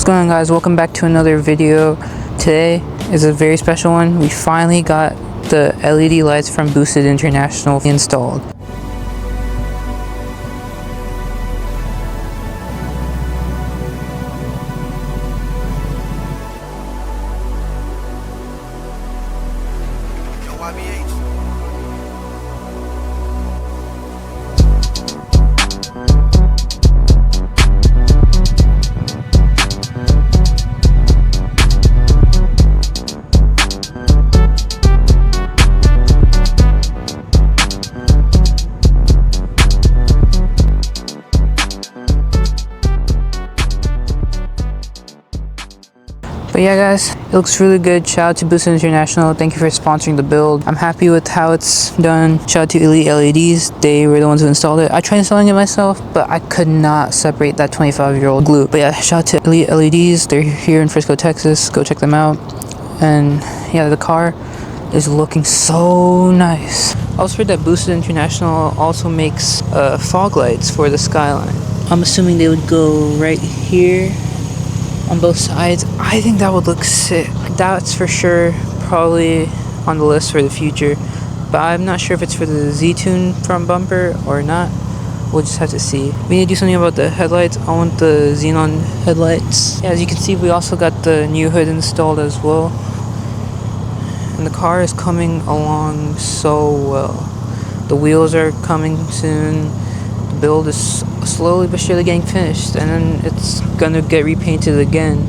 What's going on, guys? Welcome back to another video. Today is a very special one. We finally got the LED lights from Boosted International installed. But yeah, guys, it looks really good. Shout out to Boosted International. Thank you for sponsoring the build. I'm happy with how it's done. Shout out to Elite LEDs. They were the ones who installed it. I tried installing it myself, but I could not separate that 25-year-old glue. But yeah, shout out to Elite LEDs. They're here in Frisco, Texas. Go check them out. And yeah, the car is looking so nice. I also heard that Boosted International also makes fog lights for the Skyline. I'm assuming they would go right here on both sides. I think that would look sick. That's for sure probably on the list for the future, but I'm not sure if it's for the Z-Tune front bumper or not. We'll just have to see. We need to do something about the headlights. I want the xenon headlights. Yeah, as you can see, we also got the new hood installed as well, and the car is coming along so well. The wheels are coming soon. The build is slowly but surely getting finished, and then it's gonna get repainted again.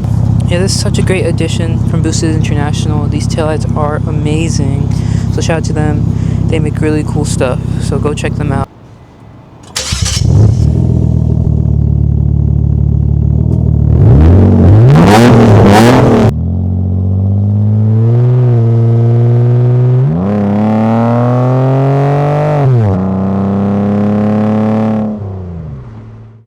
Yeah, this is such a great addition from Boosted International. These taillights are amazing, so shout out to them. They make really cool stuff, so go check them out.